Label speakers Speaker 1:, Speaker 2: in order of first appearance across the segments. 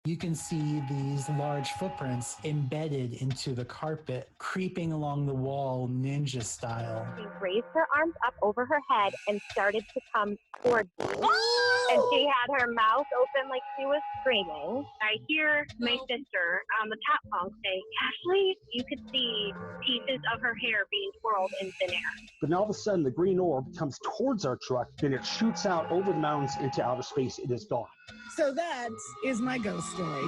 Speaker 1: You can see these large footprints embedded into the carpet, creeping along the wall ninja style.
Speaker 2: She raised her arms up over her head and started to come towards me. And she had her mouth open like she was screaming. I hear my sister on the top bunk say, "Ashley," you could see pieces of her hair being twirled in thin air.
Speaker 3: But now all of a sudden, the green orb comes towards our truck, then it shoots out over the mountains into outer space. It is gone.
Speaker 4: So that is my ghost story.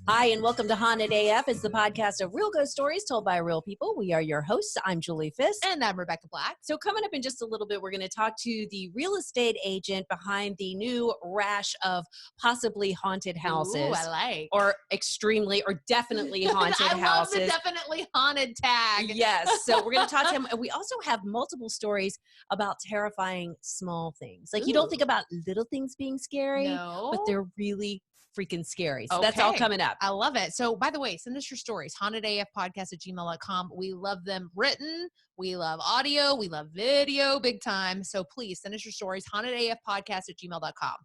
Speaker 5: Hi, and welcome to Haunted AF. It's the podcast of real ghost stories told by real people. We are your hosts. I'm Julie Fisk.
Speaker 6: And I'm Rebecca Black.
Speaker 5: So coming up in just a little bit, we're going to talk to the real estate agent behind the new rash of possibly haunted houses.
Speaker 6: Ooh, I like.
Speaker 5: Or extremely or definitely haunted
Speaker 6: I
Speaker 5: houses.
Speaker 6: I love the definitely haunted tag.
Speaker 5: Yes. So we're going to talk to him. And we also have multiple stories about terrifying small things. Like you don't think about little things being scary, but they're really freaking scary. So that's all coming up.
Speaker 6: I love it. So by the way, send us your stories. hauntedafpodcast@gmail.com. We love them written. We love audio. We love video big time. So please send us your stories. hauntedafpodcast@gmail.com.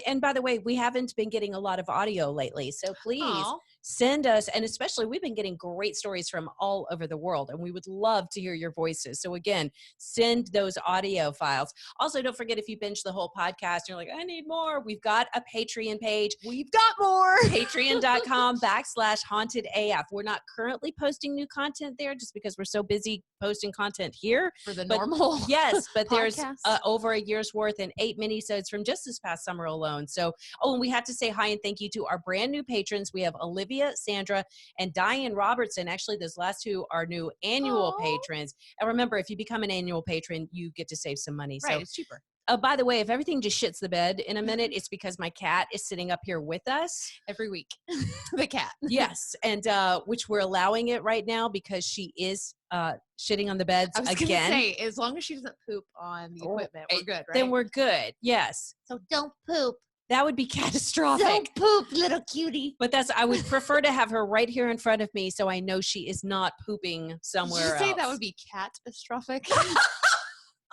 Speaker 5: And by the way, we haven't been getting a lot of audio lately. So please send us, and especially we've been getting great stories from all over the world, and we would love to hear your voices. So again, send those audio files. Also, don't forget, if you binge the whole podcast, and you're like, I need more, we've got a Patreon page.
Speaker 6: We've got more.
Speaker 5: Patreon.com/hauntedaf. We're not currently posting new content there just because we're so busy posting content here.
Speaker 6: For the normal
Speaker 5: Yes, but there's
Speaker 6: podcast.
Speaker 5: over a year's worth and 8 minisodes from just this past summer alone. So, and we have to say hi and thank you to our brand new patrons. We have Olivia, Sandra, and Diane Robertson. Actually, those last two are new annual patrons. And remember, if you become an annual patron, you get to save some money.
Speaker 6: Right,
Speaker 5: so
Speaker 6: it's cheaper.
Speaker 5: By the way, if everything just shits the bed in a minute, it's because my cat is sitting up here with us.
Speaker 6: Every week. The cat.
Speaker 5: Yes. And which we're allowing it right now because she is shitting on the beds again. I was going to
Speaker 6: say, as long as she doesn't poop on the equipment, we're good, right?
Speaker 5: Then we're good. Yes.
Speaker 6: So don't poop.
Speaker 5: That would be catastrophic.
Speaker 6: Don't poop, little cutie.
Speaker 5: But I would prefer to have her right here in front of me so I know she is not pooping somewhere else.
Speaker 6: Did you say that would be catastrophic?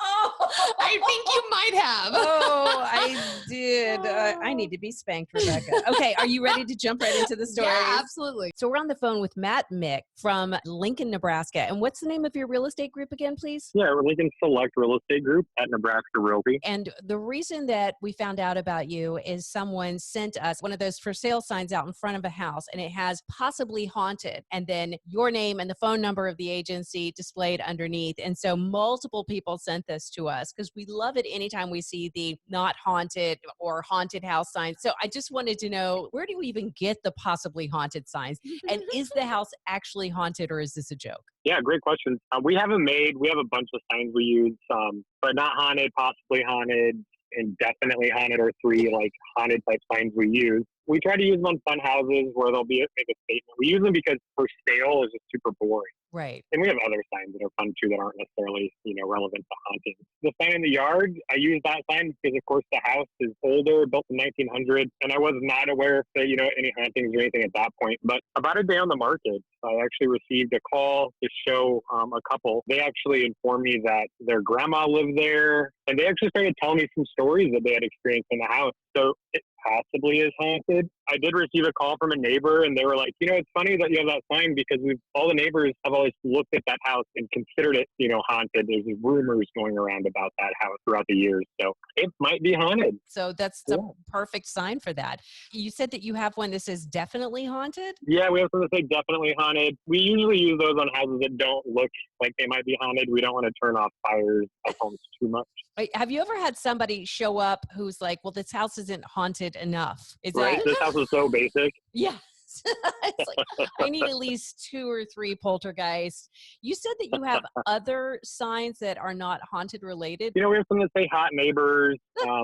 Speaker 6: I think you might have.
Speaker 5: Oh, I did. I need to be spanked, Rebecca. Okay, are you ready to jump right into the story?
Speaker 6: Yeah, absolutely.
Speaker 5: So we're on the phone with Matt Mick from Lincoln, Nebraska. And what's the name of your real estate group again, please?
Speaker 7: Yeah, Lincoln Select Real Estate Group at Nebraska Realty.
Speaker 5: And the reason that we found out about you is someone sent us one of those for sale signs out in front of a house, and it has possibly haunted, and then your name and the phone number of the agency displayed underneath. And so multiple people sent this to us because we love it anytime we see the not haunted or haunted house signs. So I just wanted to know, where do you even get the possibly haunted signs? And is the house actually haunted, or is this a joke?
Speaker 7: Yeah, great question. We have a bunch of signs we use, but not haunted, possibly haunted, and definitely haunted, or 3 like haunted type signs we use. We try to use them on fun houses where they'll make a statement. We use them because for sale is just super boring.
Speaker 5: Right.
Speaker 7: And we have other signs that are fun too that aren't necessarily, relevant to haunting. The sign in the yard, I use that sign because, of course, the house is older, built in 1900, and I was not aware of any hauntings or anything at that point. But about a day on the market, I actually received a call to show a couple. They actually informed me that their grandma lived there, and they actually started telling me some stories that they had experienced in the house. So it possibly is haunted. I did receive a call from a neighbor, and they were like, it's funny that you have that sign because all the neighbors have always looked at that house and considered it, haunted. There's rumors going around about that house throughout the years. So it might be haunted.
Speaker 5: So that's the perfect sign for that. You said that you have one that says definitely haunted?
Speaker 7: Yeah, we have something that say definitely haunted. We usually use those on houses that don't look like they might be haunted. We don't want to turn off fires at homes too much.
Speaker 5: Wait, have you ever had somebody show up who's like, well, this house isn't haunted enough?
Speaker 7: This house is so basic.
Speaker 5: Yeah. It's like, I need at least 2 or 3 poltergeists. You said that you have other signs that are not haunted related.
Speaker 7: We have some that say hot neighbors.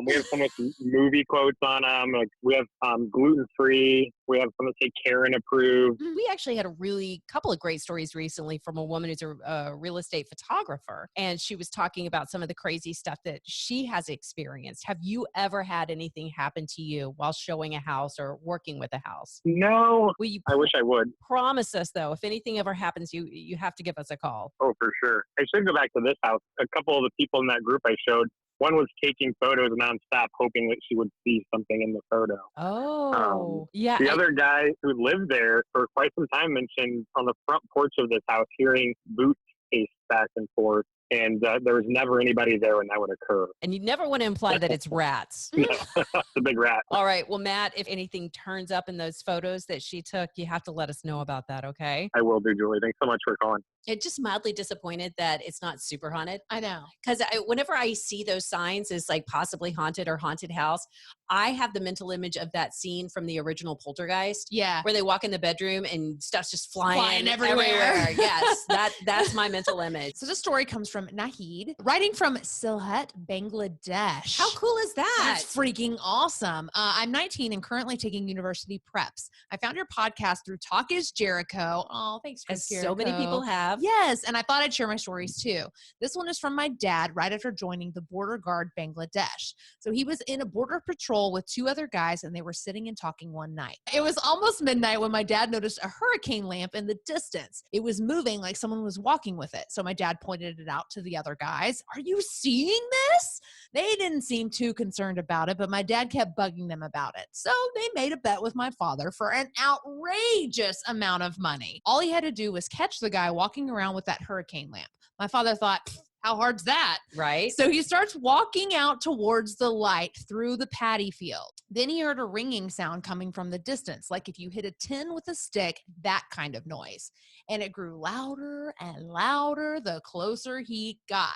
Speaker 7: We have some with movie quotes on them. Like we have gluten-free. We have some that say Karen approved.
Speaker 5: We actually had a couple of great stories recently from a woman who's a real estate photographer. And she was talking about some of the crazy stuff that she has experienced. Have you ever had anything happen to you while showing a house or working with a house?
Speaker 7: No. I wish I would.
Speaker 5: Promise us, though, if anything ever happens, you have to give us a call.
Speaker 7: Oh, for sure. I should go back to this house. A couple of the people in that group I showed, One was taking photos nonstop, hoping that she would see something in the photo.
Speaker 5: Yeah.
Speaker 7: The other guy who lived there for quite some time mentioned on the front porch of this house hearing boots pace back and forth. And there was never anybody there when that would occur.
Speaker 5: And you never want to imply that it's rats.
Speaker 7: The big rat.
Speaker 5: All right. Well, Matt, if anything turns up in those photos that she took, you have to let us know about that, okay?
Speaker 7: I will do, Julie. Thanks so much for calling.
Speaker 5: It just mildly disappointed that it's not super haunted.
Speaker 6: I know.
Speaker 5: Because whenever I see those signs as like possibly haunted or haunted house, I have the mental image of that scene from the original Poltergeist.
Speaker 6: Yeah.
Speaker 5: Where they walk in the bedroom and stuff's just flying
Speaker 6: everywhere.
Speaker 5: Yes, that's my mental image.
Speaker 6: So this story comes from Nahid, writing from Sylhet, Bangladesh.
Speaker 5: How cool is that?
Speaker 6: That's freaking awesome. I'm 19 and currently taking university preps. I found your podcast through Talk is Jericho. Oh, thanks, Chris
Speaker 5: As
Speaker 6: Jericho.
Speaker 5: so many people have.
Speaker 6: Yes, and I thought I'd share my stories too. This one is from my dad right after joining the border guard Bangladesh. So he was in a border patrol with two other guys and they were sitting and talking one night. It was almost midnight when my dad noticed a hurricane lamp in the distance. It was moving like someone was walking with it. So my dad pointed it out to the other guys. Are you seeing this? They didn't seem too concerned about it, but my dad kept bugging them about it. So they made a bet with my father for an outrageous amount of money. All he had to do was catch the guy walking around with that hurricane lamp. My father thought, how hard's that?
Speaker 5: Right.
Speaker 6: So he starts walking out towards the light through the paddy field. Then he heard a ringing sound coming from the distance, like if you hit a tin with a stick, that kind of noise. And it grew louder and louder the closer he got.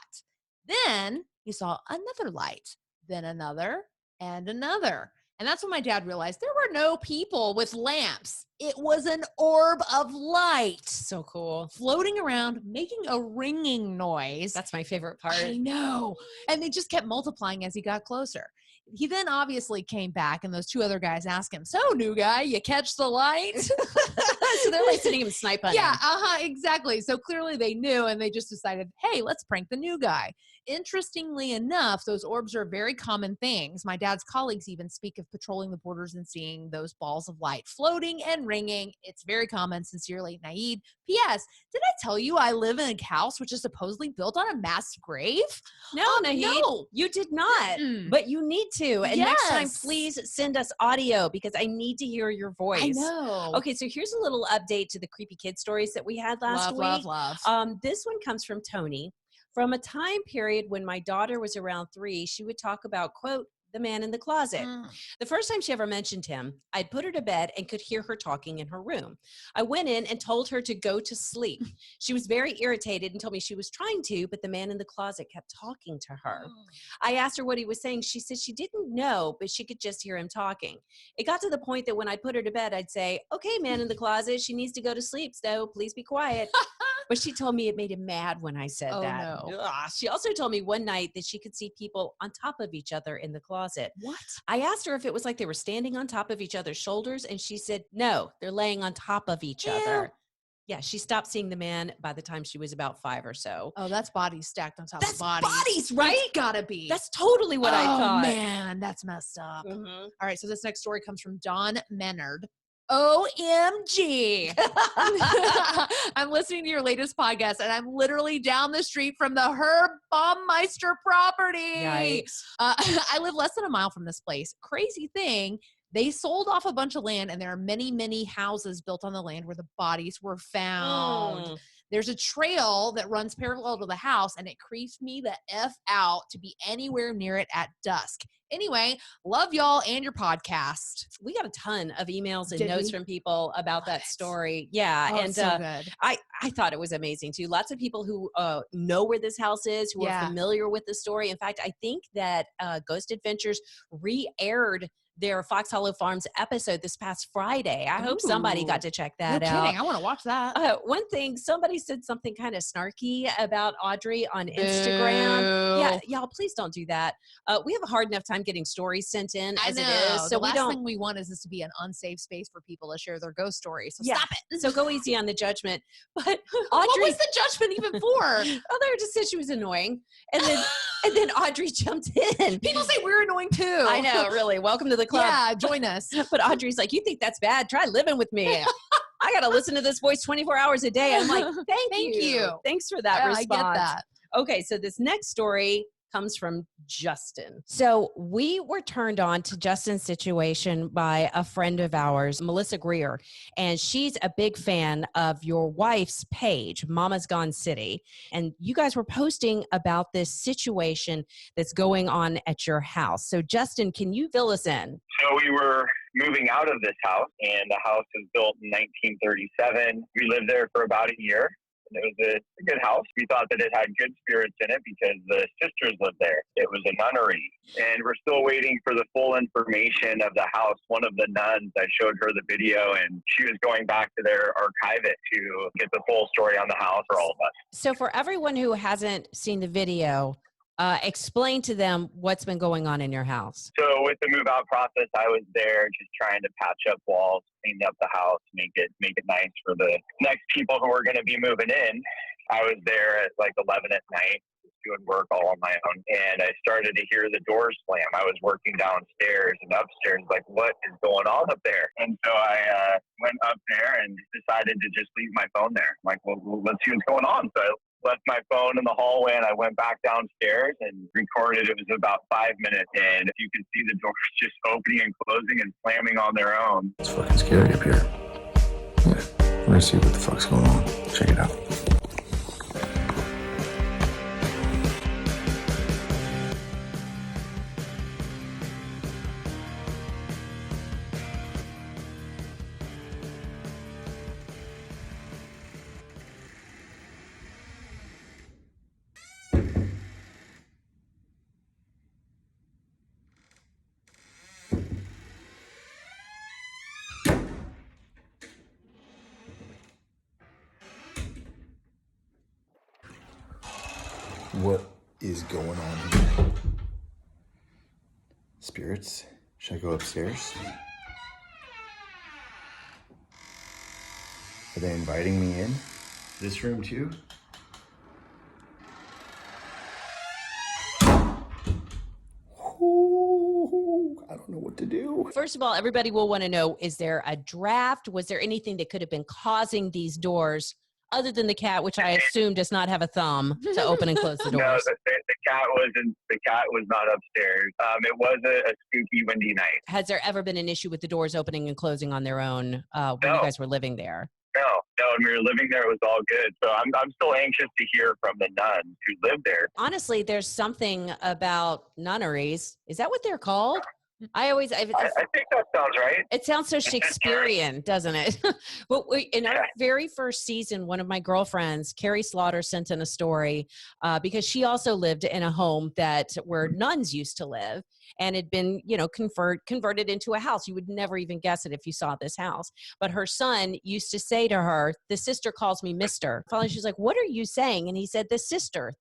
Speaker 6: Then he saw another light, then another and another. And that's when my dad realized there were no people with lamps. It was an orb of light.
Speaker 5: So cool.
Speaker 6: Floating around, making a ringing noise.
Speaker 5: That's my favorite part.
Speaker 6: I know. And they just kept multiplying as he got closer. He then obviously came back and those two other guys asked him, so new guy, you catch the light?
Speaker 5: So they're like sitting him snipe hunting.
Speaker 6: Yeah, exactly. So clearly they knew and they just decided, hey, let's prank the new guy. Interestingly enough, those orbs are very common things. My dad's colleagues even speak of patrolling the borders and seeing those balls of light floating and ringing. It's very common. Sincerely, Naeed. P.S. Did I tell you I live in a house which is supposedly built on a mass grave?
Speaker 5: No, Naeed,
Speaker 6: no.
Speaker 5: you did not. But you need to. And next time, please send us audio because I need to hear your voice.
Speaker 6: I know.
Speaker 5: Okay, so here's a little update to the creepy kid stories that we had last week.
Speaker 6: Love.
Speaker 5: This one comes from Tony. From a time period when my daughter was around 3, she would talk about, quote, the man in the closet. The first time she ever mentioned him, I'd put her to bed and could hear her talking in her room. I went in and told her to go to sleep. She was very irritated and told me she was trying to, but the man in the closet kept talking to her. I asked her what he was saying. She said she didn't know, but she could just hear him talking. It got to the point that when I put her to bed, I'd say, okay, man in the closet, she needs to go to sleep, so please be quiet. But she told me it made him mad when I said that.
Speaker 6: No.
Speaker 5: Ugh. She also told me one night that she could see people on top of each other in the closet.
Speaker 6: What?
Speaker 5: I asked her if it was like they were standing on top of each other's shoulders, and she said, no, they're laying on top of each other. Yeah, she stopped seeing the man by the time she was about 5 or so.
Speaker 6: Oh, that's bodies stacked on top
Speaker 5: That's
Speaker 6: of bodies.
Speaker 5: bodies, right?
Speaker 6: It's gotta be.
Speaker 5: That's totally what I thought.
Speaker 6: Oh, man, that's messed up.
Speaker 5: Mhm.
Speaker 6: All right, so this next story comes from Don Menard. OMG. I'm listening to your latest podcast and I'm literally down the street from the Herb Baumeister property.
Speaker 5: Yikes.
Speaker 6: I live less than a mile from this place. Crazy thing, they sold off a bunch of land and there are many, many houses built on the land where the bodies were found. There's a trail that runs parallel to the house and it creeps me the F out to be anywhere near it at dusk. Anyway, love y'all and your podcast.
Speaker 5: We got a ton of emails and
Speaker 6: Did
Speaker 5: notes
Speaker 6: we?
Speaker 5: from people about that story. Yeah.
Speaker 6: Oh,
Speaker 5: and
Speaker 6: so good.
Speaker 5: I thought it was amazing too. Lots of people who know where this house is, who are familiar with the story. In fact, I think that Ghost Adventures re-aired their Fox Hollow Farms episode this past Friday. I hope somebody got to check that out.
Speaker 6: No kidding. I want to watch that.
Speaker 5: One thing, somebody said something kind of snarky about Audrey on Instagram. Yeah, y'all, please don't do that. We have a hard enough time getting stories sent in as it is. So
Speaker 6: the last thing we want is this to be an unsafe space for people to share their ghost stories. So stop it.
Speaker 5: So go easy on the judgment. But Audrey,
Speaker 6: what was the judgment even for?
Speaker 5: Oh, they just said she was annoying. And then Audrey jumped in.
Speaker 6: People say we're annoying too.
Speaker 5: I know, really. Welcome to the club.
Speaker 6: Yeah, join us.
Speaker 5: But Audrey's like, you think that's bad? Try living with me. I got to listen to this voice 24 hours a day. I'm like, thank you. Thanks for that response.
Speaker 6: I get that.
Speaker 5: Okay, so this next story comes from Justin. So we were turned on to Justin's situation by a friend of ours, Melissa Greer, and she's a big fan of your wife's page, Mama's Gone City. And you guys were posting about this situation that's going on at your house. So Justin, can you fill us in?
Speaker 8: So we were moving out of this house, and the house was built in 1937. We lived there for about a year. And it was a good house. We thought that it had good spirits in it because the sisters lived there. It was a nunnery. And we're still waiting for the full information of the house. One of the nuns, I showed her the video, and she was going back to their archive it to get the full story on the house for all of us.
Speaker 5: So for everyone who hasn't seen the video, explain to them what's been going on in your house.
Speaker 8: So with the move out process, I was there just trying to patch up walls, clean up the house, make it nice for the next people who are going to be moving in. I was there at like 11 at night, doing work all on my own, and I started to hear the doors slam. I was working downstairs and upstairs, like, what is going on up there? And so I went up there and decided to just leave my phone there. I'm like, well, let's see what's going on. So I left my phone in the hallway, and I went back downstairs and recorded. It was about 5 minutes, and you can see the doors just opening and closing and slamming on their own.
Speaker 9: It's fucking scary up here. Yeah, we're gonna see what the fuck's going on. Check it out. What is going on here? Spirits? Should I go upstairs? Are they inviting me in? This room too? Ooh, I don't know what to do.
Speaker 5: First of all, everybody will want to know, is there a draft? Was there anything that could have been causing these doors other than the cat, which I assume does not have a thumb to open and close the doors?
Speaker 8: No, the cat wasn't. The cat was not upstairs. It was a spooky, windy night.
Speaker 5: Has there ever been an issue with the doors opening and closing on their own when you guys were living there?
Speaker 8: No. When we were living there, it was all good. So I'm still anxious to hear from the nuns who lived there.
Speaker 5: Honestly, there's something about nunneries. Is that what they're called? I think
Speaker 8: that sounds right.
Speaker 5: It sounds so Shakespearean, doesn't it? But in our very first season, one of my girlfriends, Carrie Slaughter, sent in a story because she also lived in a home where nuns used to live and had been, converted into a house. You would never even guess it if you saw this house. But her son used to say to her, "The sister calls me Mister." Finally, she's like, "What are you saying?" And he said, the sister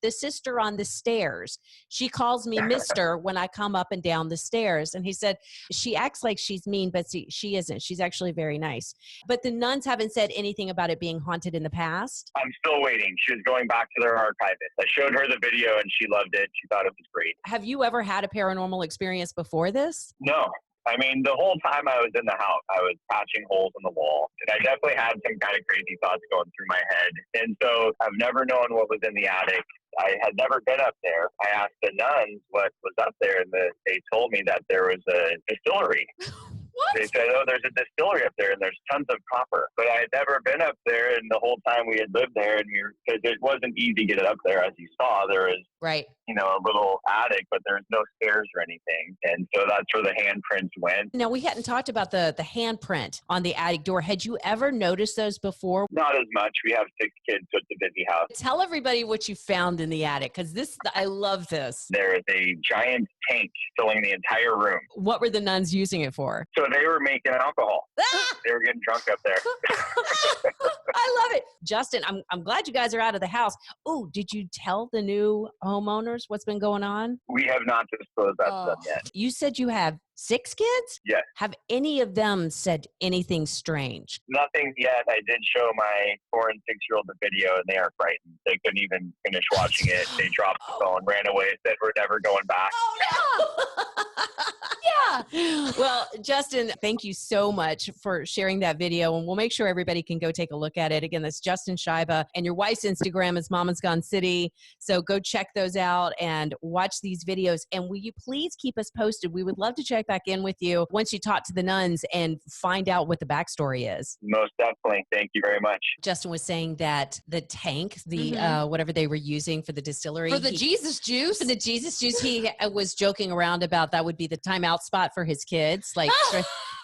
Speaker 5: on the stairs. She calls me Mister when I come up and down the stairs." And he said, she acts like she's mean, but she isn't. She's actually very nice. But the nuns haven't said anything about it being haunted in the past?
Speaker 8: I'm still waiting. She was going back to their archive. I showed her the video and she loved it. She thought it was great.
Speaker 5: Have you ever had a paranormal experience before this?
Speaker 8: No. I mean, the whole time I was in the house, I was patching holes in the wall. And I definitely had some kind of crazy thoughts going through my head. And so I've never known what was in the attic. I had never been up there. I asked the nuns what was up there, and they told me that there was a distillery.
Speaker 6: What?
Speaker 8: They said, "Oh, there's a distillery up there, and there's tons of copper." But I had never been up there, and the whole time we had lived there, and because it wasn't easy to get it up there, as you saw, there was a little attic, but there's no stairs or anything, and so that's where the handprints went.
Speaker 5: Now, we hadn't talked about the handprint on the attic door. Had you ever noticed those before?
Speaker 8: Not as much. We have 6 kids, so it's a busy house.
Speaker 5: Tell everybody what you found in the attic, because I love this.
Speaker 8: There is a giant tank filling the entire room.
Speaker 5: What were the nuns using it for?
Speaker 8: So they were making alcohol. They were getting drunk up there.
Speaker 5: I love it. Justin, I'm glad you guys are out of the house. Oh, did you tell the new homeowners what's been going on?
Speaker 8: We have not disclosed that to them yet.
Speaker 5: You said you have 6 kids?
Speaker 8: Yes.
Speaker 5: Have any of them said anything strange?
Speaker 8: Nothing yet. I did show my 4- and 6-year-old the video, and they are frightened. They couldn't even finish watching it. They dropped the phone, ran away, said we're never going back.
Speaker 5: Oh, no!
Speaker 6: Yeah.
Speaker 5: Well, Justin, thank you so much for sharing that video, and we'll make sure everybody can go take a look at it. Again, that's Justin Scheibe, and your wife's Instagram is Mama's Gone City. So go check those out and watch these videos. And will you please keep us posted? We would love to check back in with you once you talk to the nuns and find out what the backstory is.
Speaker 8: Most definitely. Thank you very much.
Speaker 5: Justin was saying that the tank, the whatever they were using for the distillery.
Speaker 6: For the Jesus juice.
Speaker 5: For the Jesus juice, he was joking around about that would be the timeout spot for his kids. Like,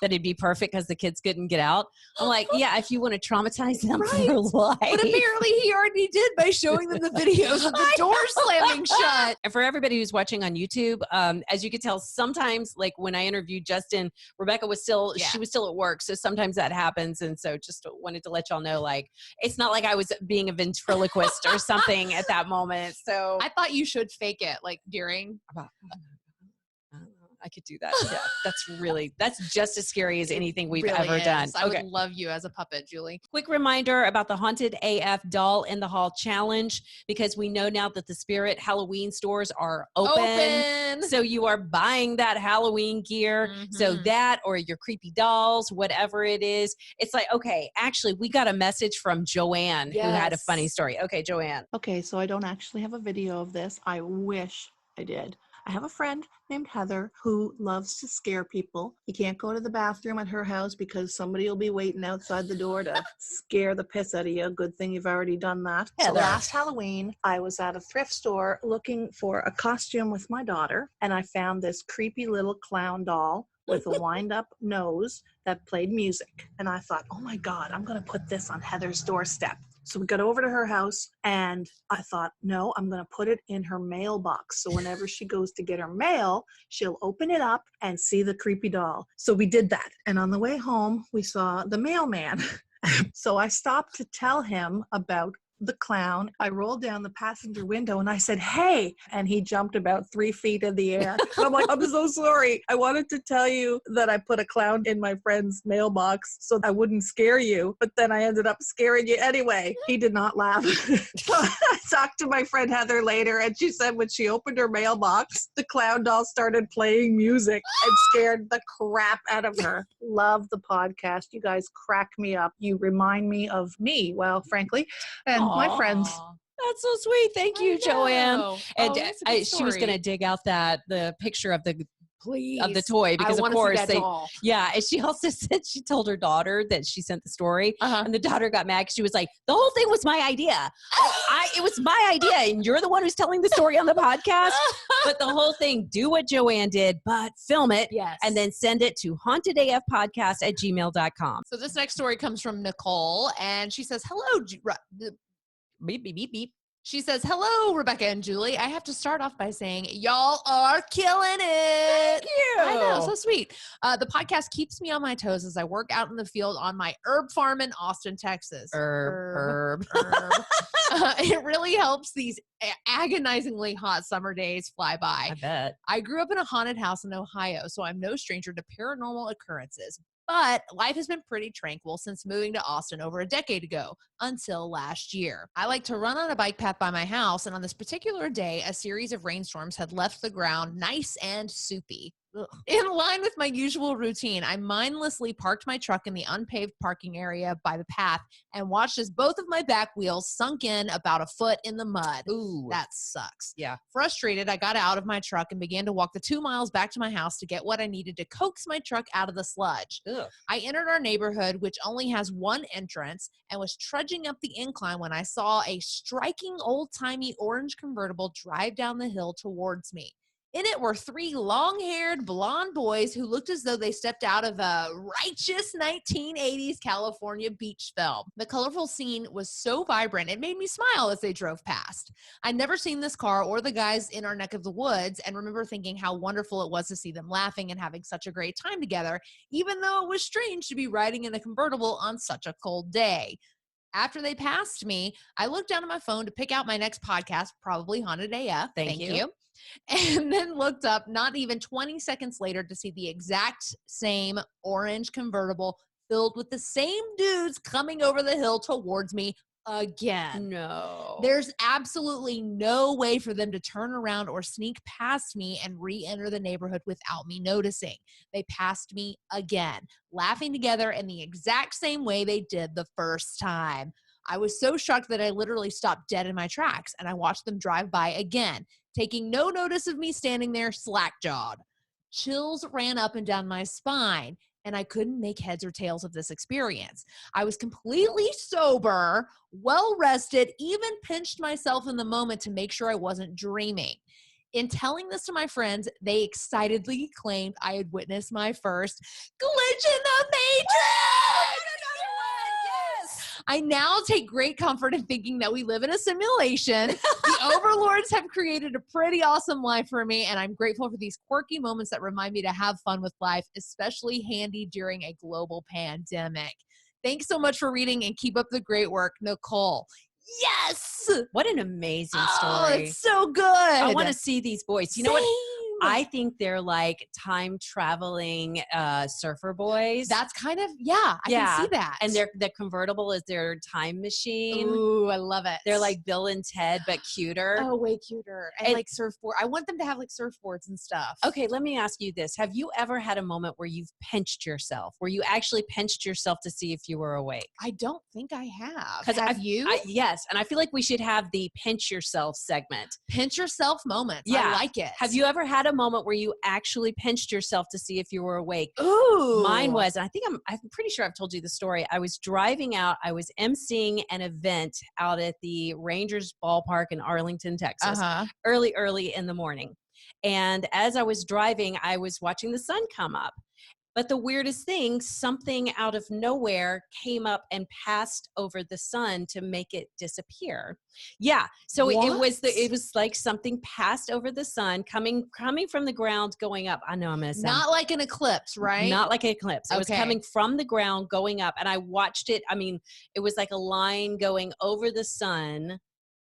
Speaker 5: that it'd be perfect because the kids couldn't get out. I'm like, yeah, if you want to traumatize them for life.
Speaker 6: But apparently he already did by showing them the videos of the door slamming shut.
Speaker 5: And for everybody who's watching on YouTube, as you can tell, sometimes, like when I interviewed Justin, Rebecca was still, she was still at work. So sometimes that happens. And so just wanted to let y'all know, like, it's not like I was being a ventriloquist or something at that moment. So
Speaker 6: I thought you should fake it, like during.
Speaker 5: I could do that. Yeah, that's just as scary as anything we've
Speaker 6: really
Speaker 5: ever done.
Speaker 6: I would love you as a puppet, Julie.
Speaker 5: Quick reminder about the Haunted AF Doll in the Hall Challenge, because we know now that the Spirit Halloween stores are open. So you are buying that Halloween gear. So that, or your creepy dolls, whatever it is. It's like, okay, actually, we got a message from Joanne who had a funny story. Okay, Joanne.
Speaker 10: Okay, so I don't actually have a video of this. I wish I did. I have a friend named Heather who loves to scare people. You can't go to the bathroom at her house because somebody will be waiting outside the door to scare the piss out of you. Good thing you've already done that. So last Halloween, I was at a thrift store looking for a costume with my daughter, and I found this creepy little clown doll with a wind-up nose that played music. And I thought, oh my God, I'm going to put this on Heather's doorstep. So we got over to her house, and I thought, no, I'm going to put it in her mailbox. So whenever she goes to get her mail, she'll open it up and see the creepy doll. So we did that. And on the way home, we saw the mailman. So I stopped to tell him about the clown. I rolled down the passenger window and I said, hey, and he jumped about 3 feet in the air. And I'm like, I'm so sorry. I wanted to tell you that I put a clown in my friend's mailbox so I wouldn't scare you, but then I ended up scaring you anyway. He did not laugh. So I talked to my friend Heather later, and she said when she opened her mailbox, the clown doll started playing music and scared the crap out of her. Love the podcast. You guys crack me up. You remind me of me, well, frankly, and my friends.
Speaker 5: That's so sweet. Thank you, Joanne. And she was going to
Speaker 6: to
Speaker 5: dig out the picture of the toy, because of course and she also said she told her daughter that she sent the story, and the daughter got mad because she was like, the whole thing was my idea. It was my idea, and you're the one who's telling the story on the podcast. But the whole thing, do what Joanne did, but film it and then send it to hauntedafpodcast@gmail.com.
Speaker 6: So this next story comes from Nicole, and she says, hello,
Speaker 5: beep, beep, beep, beep.
Speaker 6: She says, hello, Rebecca and Julie. I have to start off by saying y'all are killing it.
Speaker 5: Thank you.
Speaker 6: I know, so sweet. The podcast keeps me on my toes as I work out in the field on my herb farm in Austin, Texas.
Speaker 5: Herb.
Speaker 6: It really helps these agonizingly hot summer days fly by.
Speaker 5: I bet.
Speaker 6: I grew up in a haunted house in Ohio, so I'm no stranger to paranormal occurrences. But life has been pretty tranquil since moving to Austin over a decade ago, until last year. I like to run on a bike path by my house, and on this particular day, a series of rainstorms had left the ground nice and soupy. Ugh. In line with my usual routine, I mindlessly parked my truck in the unpaved parking area by the path and watched as both of my back wheels sunk in about a foot in the mud.
Speaker 5: Ooh.
Speaker 6: That sucks.
Speaker 5: Yeah.
Speaker 6: Frustrated, I got out of my truck and began to walk the 2 miles back to my house to get what I needed to coax my truck out of the sludge.
Speaker 5: Ugh.
Speaker 6: I entered our neighborhood, which only has one entrance, and was trudging up the incline when I saw a striking old-timey orange convertible drive down the hill towards me. In it were 3 long-haired blonde boys who looked as though they stepped out of a righteous 1980s California beach film. The colorful scene was so vibrant, it made me smile as they drove past. I'd never seen this car or the guys in our neck of the woods, and remember thinking how wonderful it was to see them laughing and having such a great time together, even though it was strange to be riding in a convertible on such a cold day. After they passed me, I looked down at my phone to pick out my next podcast, probably Haunted AF. Thank you. And then looked up not even 20 seconds later to see the exact same orange convertible filled with the same dudes coming over the hill towards me again.
Speaker 5: No.
Speaker 6: There's absolutely no way for them to turn around or sneak past me and re-enter the neighborhood without me noticing. They passed me again, laughing together in the exact same way they did the first time. I was so shocked that I literally stopped dead in my tracks, and I watched them drive by again, taking no notice of me standing there slack-jawed. Chills ran up and down my spine, and I couldn't make heads or tails of this experience. I was completely sober, well-rested, even pinched myself in the moment to make sure I wasn't dreaming. In telling this to my friends, they excitedly claimed I had witnessed my first glitch in the matrix. I now take great comfort in thinking that we live in a simulation. The overlords have created a pretty awesome life for me, and I'm grateful for these quirky moments that remind me to have fun with life, especially handy during a global pandemic. Thanks so much for reading, and keep up the great work, Nicole. Yes!
Speaker 5: What an amazing
Speaker 6: Oh,
Speaker 5: story.
Speaker 6: it's so good.
Speaker 5: I want to see these boys. You know what?
Speaker 6: Same.
Speaker 5: I think they're like time traveling surfer boys.
Speaker 6: That's kind of, I can see that.
Speaker 5: And the convertible is their time machine.
Speaker 6: Ooh, I love it.
Speaker 5: They're like Bill and Ted, but cuter.
Speaker 6: Oh, way cuter. And like surfboard. I want them to have like surfboards and stuff.
Speaker 5: Okay, let me ask you this. Have you ever had a moment where you've pinched yourself, where you actually pinched yourself to see if you were awake?
Speaker 6: I don't think I have.
Speaker 5: Have
Speaker 6: you?
Speaker 5: Yes. And I feel like we should have the pinch yourself segment.
Speaker 6: Pinch yourself moments.
Speaker 5: Yeah.
Speaker 6: I like it.
Speaker 5: Have you ever had a moment where you actually pinched yourself to see if you were awake?
Speaker 6: Ooh.
Speaker 5: Mine was, and I'm pretty sure I've told you the story. I was driving out, I was emceeing an event out at the Rangers ballpark in Arlington, Texas, early in the morning. And as I was driving, I was watching the sun come up. But the weirdest thing, something out of nowhere came up and passed over the sun to make it disappear. Yeah. So it was like something passed over the sun, coming from the ground, going up. I know I'm going to sound.
Speaker 6: Not like an eclipse, right?
Speaker 5: Not like an eclipse. It was coming from the ground, going up. And I watched it. I mean, it was like a line going over the sun.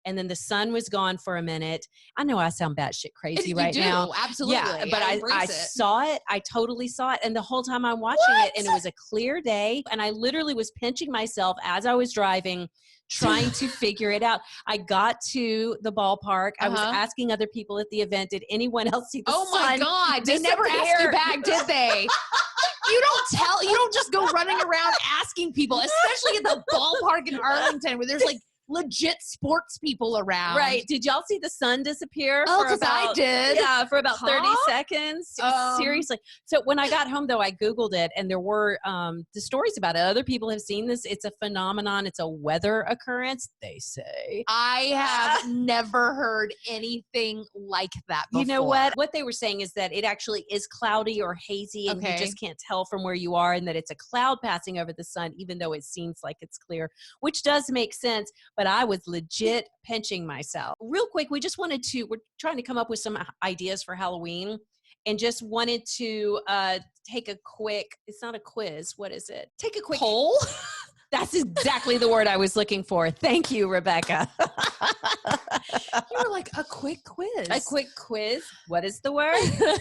Speaker 5: And then the sun was gone for a minute. I know I sound batshit crazy right now.
Speaker 6: Absolutely.
Speaker 5: Yeah, but I saw it. I totally saw it. And the whole time I'm watching it, and it was a clear day. And I literally was pinching myself as I was driving, trying to figure it out. I got to the ballpark. I was asking other people at the event, did anyone else see the sun?
Speaker 6: Oh my God. They never asked you back, did they? You don't just go running around asking people, especially at the ballpark in Arlington where there's like legit sports people around.
Speaker 5: Right. Did y'all see the sun disappear?
Speaker 6: Oh, because I did.
Speaker 5: Yeah, for about 30 seconds. Seriously. So when I got home, though, I Googled it, and there were the stories about it. Other people have seen this. It's a phenomenon. It's a weather occurrence, they say.
Speaker 6: I have never heard anything like that before.
Speaker 5: You know what? What they were saying is that it actually is cloudy or hazy, and you just can't tell from where you are, and that it's a cloud passing over the sun, even though it seems like it's clear, which does make sense. But I was legit pinching myself. Real quick, we're trying to come up with some ideas for Halloween, and just wanted to take a quick, it's not a quiz, what is it? Take a quick
Speaker 6: poll?
Speaker 5: That's exactly the word I was looking for. Thank you, Rebecca.
Speaker 6: You were like, a quick quiz.
Speaker 5: A quick quiz. What is the word?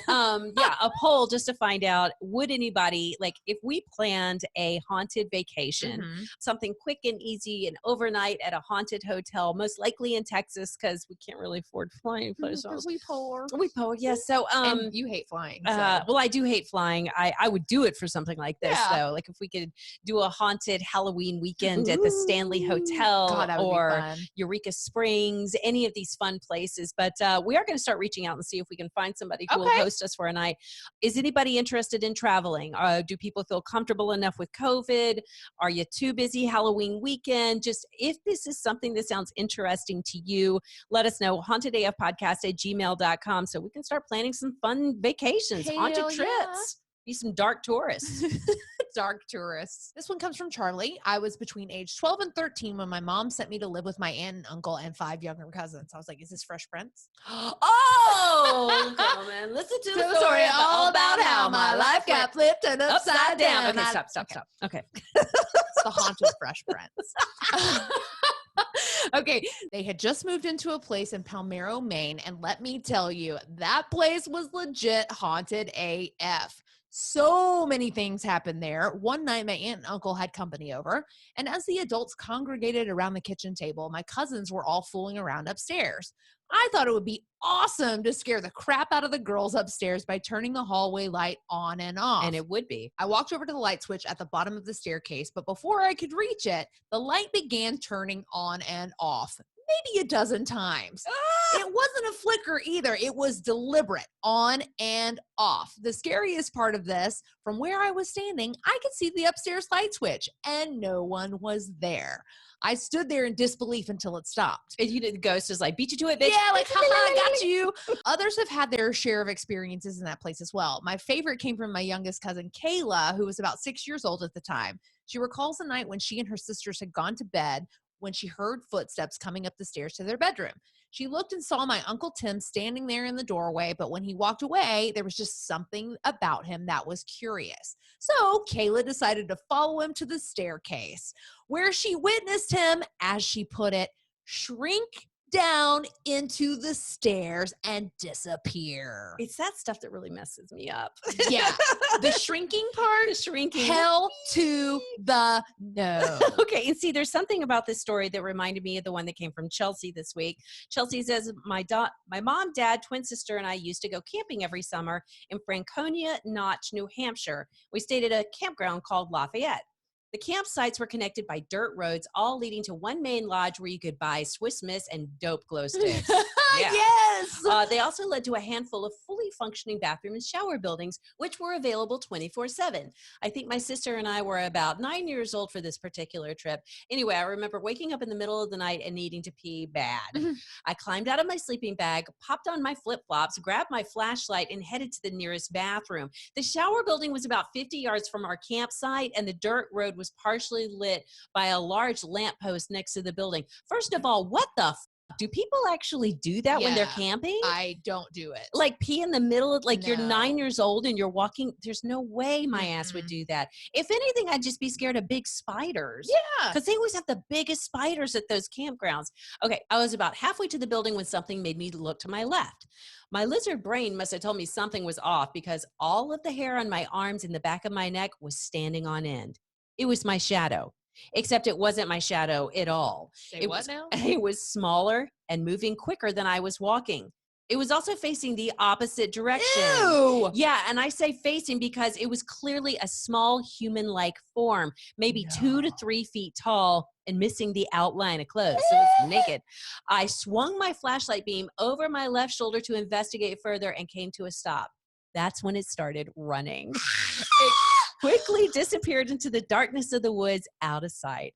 Speaker 5: A poll just to find out, would anybody, like if we planned a haunted vacation, something quick and easy and overnight at a haunted hotel, most likely in Texas because we can't really afford flying places.
Speaker 6: Because we poor.
Speaker 5: We poor, yes. So,
Speaker 6: and you hate flying. So.
Speaker 5: Well, I do hate flying. I would do it for something like this, though. Like if we could do a haunted Halloween weekend at the Stanley Hotel or Eureka Springs, any of these fun places. But we are going to start reaching out and see if we can find somebody who will host us for a night. Is anybody interested in traveling? Do people feel comfortable enough with COVID? Are you too busy Halloween weekend? Just if this is something that sounds interesting to you, let us know. hauntedafpodcast@gmail.com so we can start planning some fun vacations, haunted trips. Be some dark tourists.
Speaker 6: Dark tourists. This one comes from Charlie. I was between age 12 and 13 when my mom sent me to live with my aunt and uncle and 5 younger cousins. I was like, is this Fresh Prince?
Speaker 5: Oh, come and listen to the story all about how my life got
Speaker 6: flipped and upside down.
Speaker 5: Okay, stop. Okay.
Speaker 6: It's the haunted Fresh Prince. Okay, they had just moved into a place in Palmero, Maine, and let me tell you, that place was legit haunted AF. So many things happened there. One night, my aunt and uncle had company over, and as the adults congregated around the kitchen table, my cousins were all fooling around upstairs. I thought it would be awesome to scare the crap out of the girls upstairs by turning the hallway light on and off.
Speaker 5: And it would be.
Speaker 6: I walked over to the light switch at the bottom of the staircase, but before I could reach it, the light began turning on and off, maybe a dozen times. It wasn't a flicker either. It was deliberate, on and off. The scariest part of this, from where I was standing, I could see the upstairs light switch, and no one was there. I stood there in disbelief until it stopped.
Speaker 5: And the ghost was like, beat you to it, bitch.
Speaker 6: Yeah, like, haha, I got you. Others have had their share of experiences in that place as well. My favorite came from my youngest cousin, Kayla, who was about 6 years old at the time. She recalls the night when she and her sisters had gone to bed when she heard footsteps coming up the stairs to their bedroom. She looked and saw my Uncle Tim standing there in the doorway, but when he walked away, there was just something about him that was curious. So Kayla decided to follow him to the staircase, where she witnessed him, as she put it, shrink down into the stairs and disappear.
Speaker 5: It's that stuff that really messes me up.
Speaker 6: Yeah. The shrinking part,
Speaker 5: The shrinking.
Speaker 6: hell to the no.
Speaker 5: Okay, and see, there's something about this story that reminded me of the one that came from Chelsea this week. Chelsea says, my mom, dad, twin sister, and I used to go camping every summer in Franconia Notch, New Hampshire. We stayed at a campground called Lafayette. The campsites were connected by dirt roads, all leading to one main lodge where you could buy Swiss Miss and dope glow sticks. Yeah.
Speaker 6: Yes.
Speaker 5: They also led to a handful of fully functioning bathroom and shower buildings, which were available 24/7. I think my sister and I were about 9 years old for this particular trip. Anyway, I remember waking up in the middle of the night and needing to pee bad. I climbed out of my sleeping bag, popped on my flip-flops, grabbed my flashlight, and headed to the nearest bathroom. The shower building was about 50 yards from our campsite, and the dirt road was partially lit by a large lamppost next to the building. First of all, what the do people actually do that when they're
Speaker 6: Yeah,
Speaker 5: camping?
Speaker 6: I don't do it.
Speaker 5: Like pee in the middle of, like, you're
Speaker 6: No.
Speaker 5: 9 years old and you're walking. There's no way my ass would do that. If anything, I'd just be scared of big spiders.
Speaker 6: Yeah.
Speaker 5: Because they always have the biggest spiders at those campgrounds. Okay, I was about halfway to the building when something made me look to my left. My lizard brain must have told me something was off because all of the hair on my arms and the back of my neck was standing on end. It was my shadow. Except it wasn't my shadow at all.
Speaker 6: Say what now?
Speaker 5: It was smaller and moving quicker than I was walking. It was also facing the opposite direction.
Speaker 6: Ew.
Speaker 5: Yeah, and I say facing because it was clearly a small human-like form, maybe 2 to 3 feet tall and missing the outline of clothes. So it's naked. I swung my flashlight beam over my left shoulder to investigate further and came to a stop. That's when it started running. It quickly disappeared into the darkness of the woods, out of sight.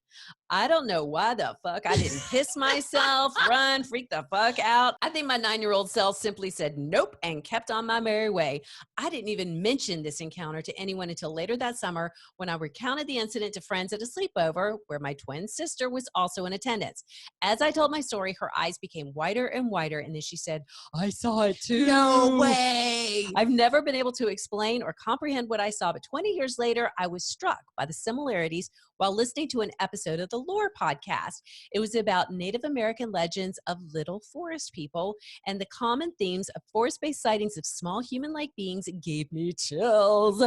Speaker 5: I don't know why the fuck I didn't piss myself, run, freak the fuck out. I think my 9-year-old self simply said nope and kept on my merry way. I didn't even mention this encounter to anyone until later that summer when I recounted the incident to friends at a sleepover where my twin sister was also in attendance. As I told my story, her eyes became wider and wider, and then she said, I saw it too.
Speaker 6: No way.
Speaker 5: I've never been able to explain or comprehend what I saw, but 20 years later, I was struck by the similarities while listening to an episode of the Lore podcast. It was about Native American legends of little forest people, and the common themes of forest-based sightings of small human-like beings gave me chills.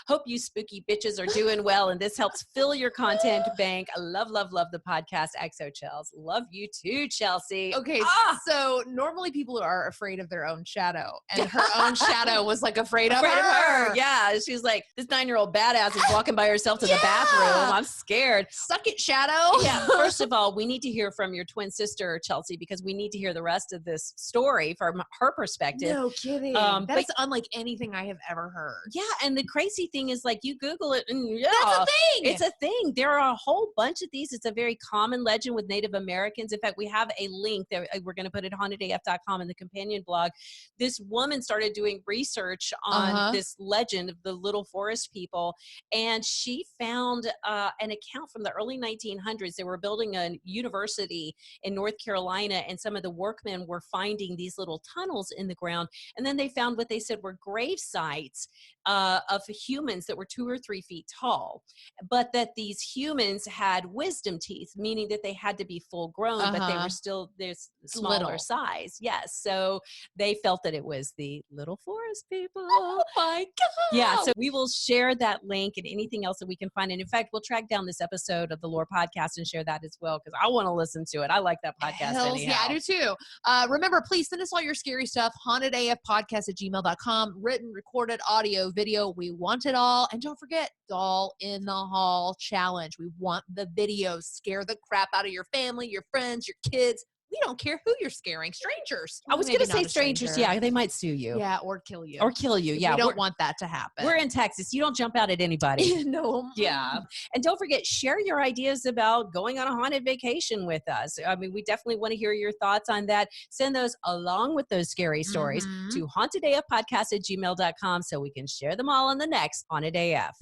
Speaker 5: Hope you spooky bitches are doing well, and this helps fill your content bank. I love, love, love the podcast. XO Chels. Love you too, Chelsea.
Speaker 6: Okay, so normally people are afraid of their own shadow, and her own shadow was like afraid of her.
Speaker 5: Yeah, she's like, this 9-year-old badass is walking by herself to the bathroom. I'm scared.
Speaker 6: Suck it, shadow.
Speaker 5: Yeah, first of all, we need to hear from your twin sister, Chelsea, because we need to hear the rest of this story from her perspective.
Speaker 6: No kidding. That's unlike anything I have ever heard.
Speaker 5: Yeah, and the crazy thing is, like, you Google it, and yeah,
Speaker 6: That's a thing.
Speaker 5: it's a thing. There are a whole bunch of these. It's a very common legend with Native Americans. In fact, we have a link that we're going to put at hauntedafpodcast in the companion blog. This woman started doing research on this legend of the little forest people, and she found an account from the early 1900s. They were building a university in North Carolina, and some of the workmen were finding these little tunnels in the ground, and then they found what they said were grave sites of humans that were 2 or 3 feet tall, but that these humans had wisdom teeth, meaning that they had to be full grown, but they were still this smaller
Speaker 6: Little.
Speaker 5: size. Yes. So they felt that it was the little forest people.
Speaker 6: Oh my God.
Speaker 5: Yeah. So we will share that link and anything else that we can find. And in fact, we'll track down this episode of the Lore Podcast and share that as well, because I want to listen to it. I like that podcast.
Speaker 6: Hells
Speaker 5: anyhow.
Speaker 6: yeah, I do too. Remember, please send us all your scary stuff, hauntedafpodcast@gmail.com, written, recorded, audio, video. We want it all. And don't forget, Doll in the Hall Challenge. We want the videos. Scare the crap out of your family, your friends, your kids. We don't care who you're scaring. Strangers.
Speaker 5: I was
Speaker 6: Maybe
Speaker 5: going to
Speaker 6: not
Speaker 5: say
Speaker 6: a
Speaker 5: strangers.
Speaker 6: stranger.
Speaker 5: Yeah, they might sue you.
Speaker 6: Yeah, or kill you.
Speaker 5: Or kill you. Yeah.
Speaker 6: We don't want that to happen.
Speaker 5: We're in Texas. You don't jump out at anybody.
Speaker 6: No.
Speaker 5: Yeah. And don't forget, share your ideas about going on a haunted vacation with us. I mean, we definitely want to hear your thoughts on that. Send those along with those scary stories to hauntedafpodcast@gmail.com so we can share them all on the next Haunted AF.